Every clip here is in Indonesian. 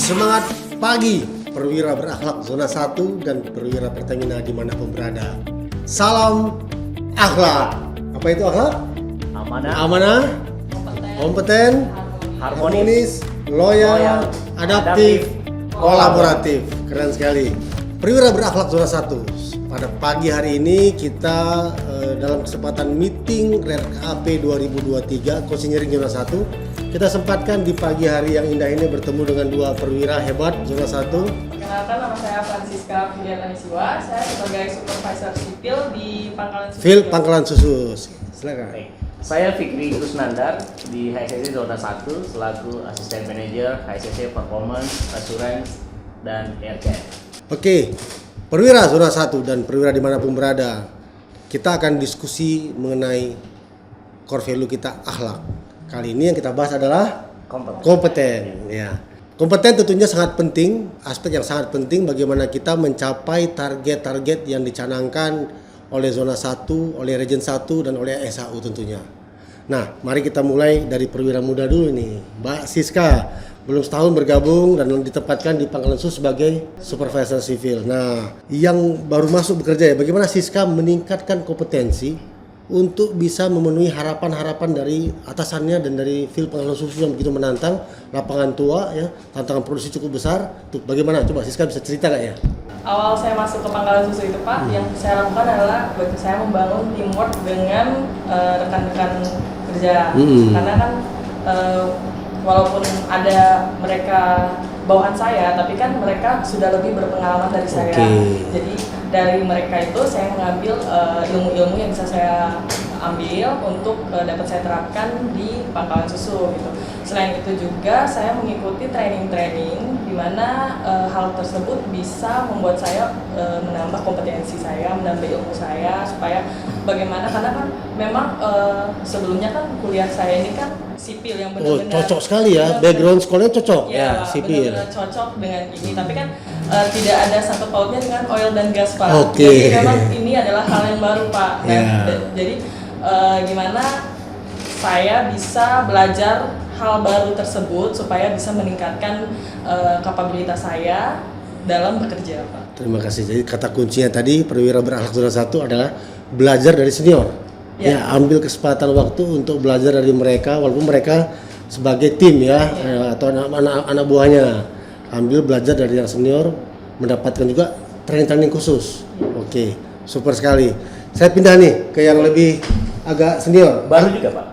Semangat pagi perwira berakhlak zona 1 dan perwira Pertamina dimanapun berada. Salam akhlak. Apa itu akhlak? Amanah, kompeten, harmonis, loyal, adaptif, kolaboratif. Keren sekali. Perwira berakhlak zona 1. Pada pagi hari ini kita dalam kesempatan meeting RKAP 2023 Konsinyering zona 1, kita sempatkan di pagi hari yang indah ini bertemu dengan dua perwira hebat zona 1. Perkenalkan, nama saya Francisca Fidiatanisiwa. Saya sebagai supervisor sipil di Pangkalan Susus. Pangkalan Susus. Silakan. Saya Fikri Kusnandar di HSCC Zona 1 selaku asisten manajer HSCC Performance, Assurance, dan Aircare. Oke, perwira zona 1 dan perwira dimanapun berada, kita akan diskusi mengenai core value kita, akhlak. Kali ini yang kita bahas adalah kompeten. Ya. Kompeten tentunya sangat penting, aspek yang sangat penting bagaimana kita mencapai target-target yang dicanangkan oleh zona 1, oleh region 1 dan oleh SAU tentunya. Nah, mari kita mulai dari perwira muda dulu nih. Mbak Siska, belum setahun bergabung dan ditempatkan di Pangkalan Susus sebagai supervisor sipil. Nah, yang baru masuk bekerja ya, bagaimana Siska meningkatkan kompetensi untuk bisa memenuhi harapan-harapan dari atasannya dan dari field Pangkalan Susus yang begitu menantang, lapangan tua ya, tantangan produksi cukup besar. Tuh, bagaimana? Coba Siska bisa cerita nggak ya? Awal saya masuk ke Pangkalan Susus itu Pak, yang saya lakukan adalah saya membangun teamwork dengan rekan-rekan kerja. Karena kan walaupun ada mereka bawaan saya, tapi kan mereka sudah lebih berpengalaman dari saya. Jadi dari mereka itu saya mengambil ilmu-ilmu yang bisa saya ambil untuk dapat saya terapkan di Pangkalan Susu gitu. Selain itu juga saya mengikuti training-training di mana hal tersebut bisa membuat saya menambah kompetensi saya, menambah ilmu saya supaya bagaimana, karena kan memang sebelumnya kan kuliah saya ini kan sipil yang benar-benar cocok sekali ya, background sekolahnya cocok ya, sipil. Benar-benar cocok dengan ini, tapi kan tidak ada sangkut pautnya dengan oil dan gas Pak. Oke. Jadi memang ini adalah hal yang baru Pak. Jadi gimana saya bisa belajar hal baru tersebut supaya bisa meningkatkan kapabilitas saya dalam bekerja Pak. Terima kasih. Jadi kata kuncinya tadi perwira berakhlak zona 1 adalah belajar dari senior. Ya, ambil kesempatan waktu untuk belajar dari mereka walaupun mereka sebagai tim ya, atau anak buahnya. Ambil belajar dari yang senior, mendapatkan juga training-training khusus. Oke, super sekali. Saya pindah nih ke yang lebih agak senior. Baru juga Pak?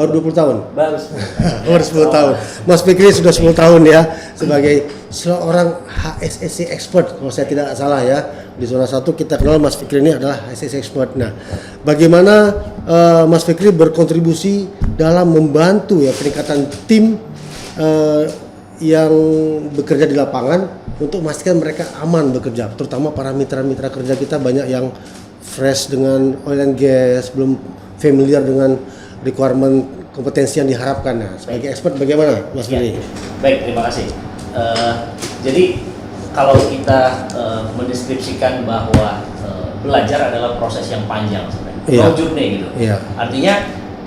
Baru 20 tahun? Baru 10. Baru 10 tahun. Mas Fikri sudah 10 tahun ya sebagai seorang HSCC expert kalau saya tidak salah ya. Di zona 1 kita kenal Mas Fikri ini adalah HSCC expert. Nah, bagaimana Mas Fikri berkontribusi dalam membantu ya peningkatan tim yang bekerja di lapangan untuk memastikan mereka aman bekerja, terutama para mitra-mitra kerja kita banyak yang fresh dengan oil and gas, belum familiar dengan requirement kompetensi yang diharapkan. Nah, sebagai expert bagaimana Mas Fikri? Baik, terima kasih. Jadi kalau kita mendeskripsikan bahwa belajar adalah proses yang panjang sebenarnya, no journey gitu. Artinya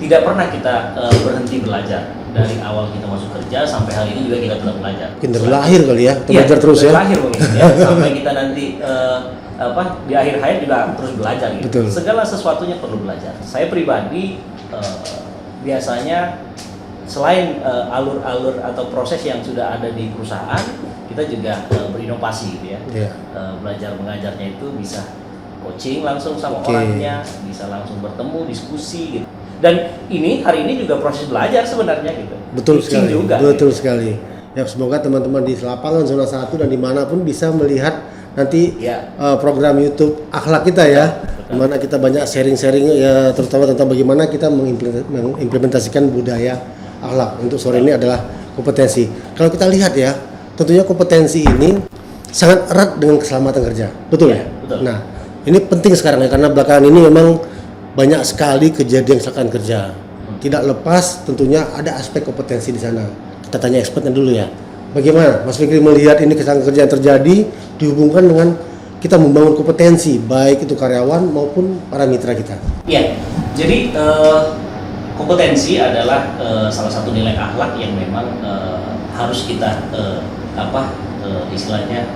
tidak pernah kita berhenti belajar dari awal kita masuk kerja sampai hari ini juga kita tetap belajar. Kinder lahir kali ya, belajar terus ya. Lahir mungkin ya, sampai kita nanti di akhir hayat juga terus belajar gitu. Betul. Segala sesuatunya perlu belajar. Saya pribadi biasanya selain alur-alur atau proses yang sudah ada di perusahaan, kita juga berinovasi gitu ya. Belajar mengajarnya itu bisa coaching langsung sama orangnya, bisa langsung bertemu, diskusi gitu. Dan hari ini juga proses belajar sebenarnya gitu. Betul sekali. Juga, betul gitu. sekali. Ya, semoga teman-teman di lapangan zona 1 dan dimanapun bisa melihat nanti program YouTube akhlak kita ya. Dimana kita banyak sharing-sharing ya, terutama tentang bagaimana kita mengimplementasikan budaya akhlak. Untuk sore ini adalah kompetensi. Kalau kita lihat ya, tentunya kompetensi ini sangat erat dengan keselamatan kerja. Betul ya? Betul. Nah, ini penting sekarang ya, karena belakangan ini memang banyak sekali kejadian kecelakaan kerja. Tidak lepas tentunya ada aspek kompetensi di sana. Kita tanya expertnya dulu ya. Bagaimana Mas Fikri melihat ini kecelakaan kerja yang terjadi dihubungkan dengan kita membangun kompetensi baik itu karyawan maupun para mitra kita. Iya. Jadi kompetensi adalah salah satu nilai akhlak yang memang harus kita istilahnya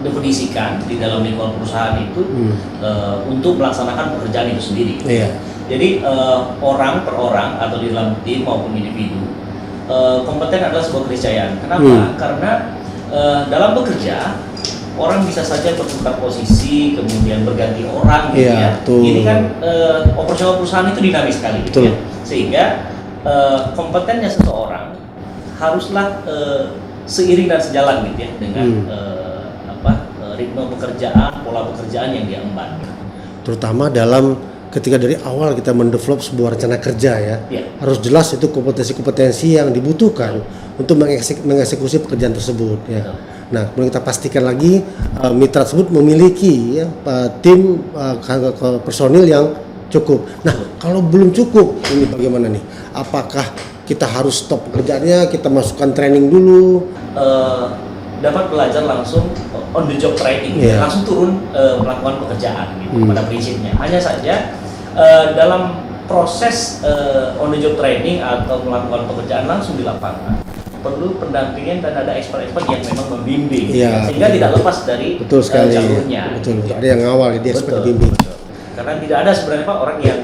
definisikan di dalam lingkungan perusahaan itu untuk melaksanakan pekerjaan itu sendiri. Iya. Jadi orang per orang atau di dalam tim maupun individu, kompeten adalah sebuah keniscayaan. Kenapa? Karena dalam bekerja orang bisa saja bertukar posisi, kemudian berganti orang, gitu ya. Betul. Ini kan operasional perusahaan itu dinamis sekali, gitu ya. Sehingga kompetennya seseorang haruslah seiring dan sejalan, gitu ya, dengan ritme pekerjaan, pola pekerjaan yang dia emban. Terutama dalam ketika dari awal kita mendevelop sebuah rencana kerja ya, harus jelas itu kompetensi-kompetensi yang dibutuhkan untuk mengeksekusi pekerjaan tersebut ya. Nah, kemudian kita pastikan lagi mitra tersebut memiliki ya, tim personil yang cukup. Nah, kalau belum cukup, ini bagaimana nih? Apakah kita harus stop pekerjaannya, kita masukkan training dulu? Dapat belajar langsung on the job training, langsung turun melakukan pekerjaan gitu, pada prinsipnya. Hanya saja dalam proses on the job training atau melakukan pekerjaan langsung di lapangan perlu pendampingan dan ada expert-expert yang memang membimbing, sehingga tidak lepas dari jalurnya. Betul. Ada yang ngawal, dia expert bimbing. Karena tidak ada sebenarnya Pak orang yang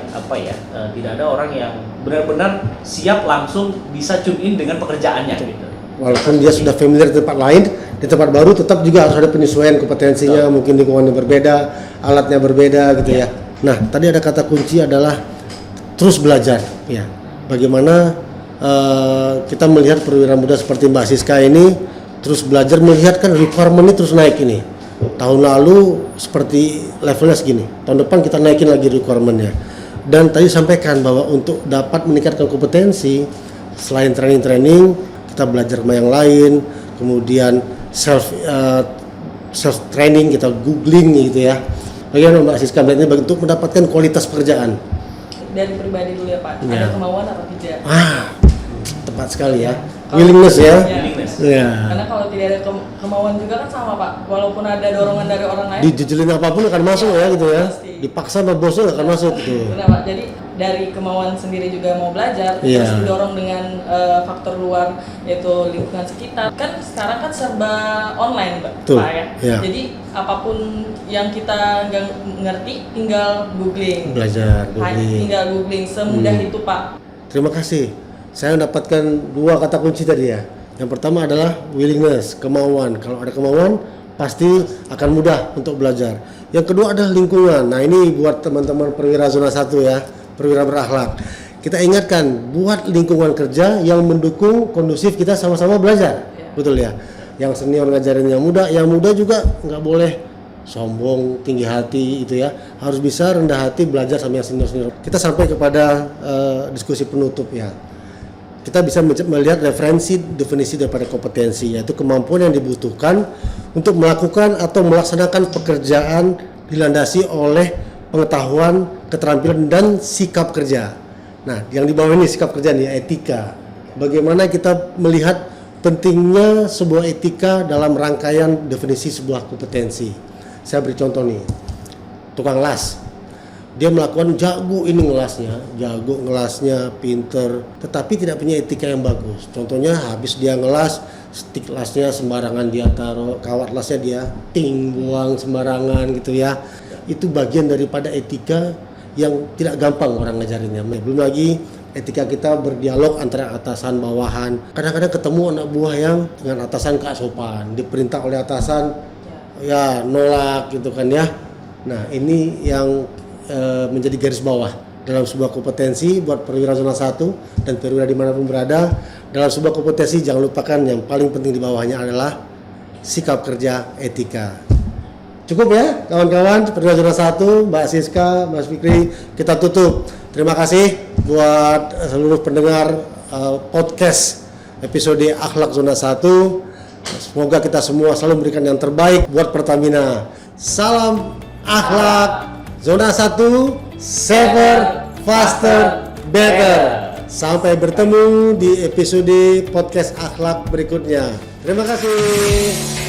tidak ada orang yang benar-benar siap langsung bisa tune in dengan pekerjaannya gitu. Walaupun dia sudah familiar di tempat lain, di tempat baru tetap juga harus ada penyesuaian kompetensinya, mungkin lingkungannya berbeda, alatnya berbeda gitu ya. Nah, tadi ada kata kunci adalah terus belajar ya. Bagaimana kita melihat perwira muda seperti Mbak Siska ini terus belajar, melihat kan requirement ini terus naik ini. Tahun lalu seperti levelnya segini, tahun depan kita naikin lagi requirement-nya. Dan tadi sampaikan bahwa untuk dapat meningkatkan kompetensi, selain training, kita belajar sama yang lain, kemudian self training, kita googling gitu ya. Bagaimana Mbak Siska melihatnya untuk mendapatkan kualitas pekerjaan? Dari pribadi dulu ya Pak, ada kemauan atau tidak? Tepat sekali ya. Willingness ya. Karena kalau tidak ada kemauan juga kan sama Pak, walaupun ada dorongan dari orang lain, dijujulin apapun akan masuk ya gitu ya. Pasti. Dipaksa sama bosnya akan masuk gitu. Benar Pak, jadi dari kemauan sendiri juga mau belajar, terus didorong dengan faktor luar yaitu lingkungan sekitar. Kan sekarang kan serba online Pak ya. Jadi apapun yang kita nggak ngerti tinggal googling. Belajar googling. Tinggal googling, semudah itu Pak. Terima kasih. Saya mendapatkan 2 kata kunci tadi ya. Yang pertama adalah willingness, kemauan. Kalau ada kemauan, pasti akan mudah untuk belajar. Yang kedua adalah lingkungan. Nah, ini buat teman-teman perwira zona 1 ya, perwira berakhlak. Kita ingatkan, buat lingkungan kerja yang mendukung, kondusif, kita sama-sama belajar. Betul ya? Yang senior ngajarin yang muda juga nggak boleh sombong, tinggi hati itu ya. Harus bisa rendah hati belajar sama yang senior-senior. Kita sampai kepada diskusi penutup ya. Kita bisa melihat definisi daripada kompetensi, yaitu kemampuan yang dibutuhkan untuk melakukan atau melaksanakan pekerjaan dilandasi oleh pengetahuan, keterampilan, dan sikap kerja. Nah, yang di bawah ini sikap kerja nih, etika. Bagaimana kita melihat pentingnya sebuah etika dalam rangkaian definisi sebuah kompetensi. Saya beri contoh nih, tukang las. Dia melakukan jago ngelasnya, pinter, tetapi tidak punya etika yang bagus. Contohnya habis dia ngelas, stick lasnya sembarangan dia taruh, kawat lasnya dia buang sembarangan gitu ya. Itu bagian daripada etika yang tidak gampang orang ngajarinnya. Belum lagi etika kita berdialog antara atasan bawahan. Kadang-kadang ketemu anak buah yang dengan atasan gak sopan, diperintah oleh atasan ya nolak gitu kan ya. Nah, ini yang menjadi garis bawah dalam sebuah kompetensi buat perwira zona 1 dan perwira dimanapun berada. Dalam sebuah kompetensi jangan lupakan yang paling penting di bawahnya adalah sikap kerja, etika. Cukup ya kawan-kawan, perwira zona 1, Mbak Siska, Mas Fikri, kita tutup. Terima kasih buat seluruh pendengar podcast episode Akhlak Zona 1. Semoga kita semua selalu memberikan yang terbaik buat Pertamina. Salam akhlak Zona 1, safer, faster, better. Sampai bertemu di episode podcast akhlak berikutnya. Terima kasih.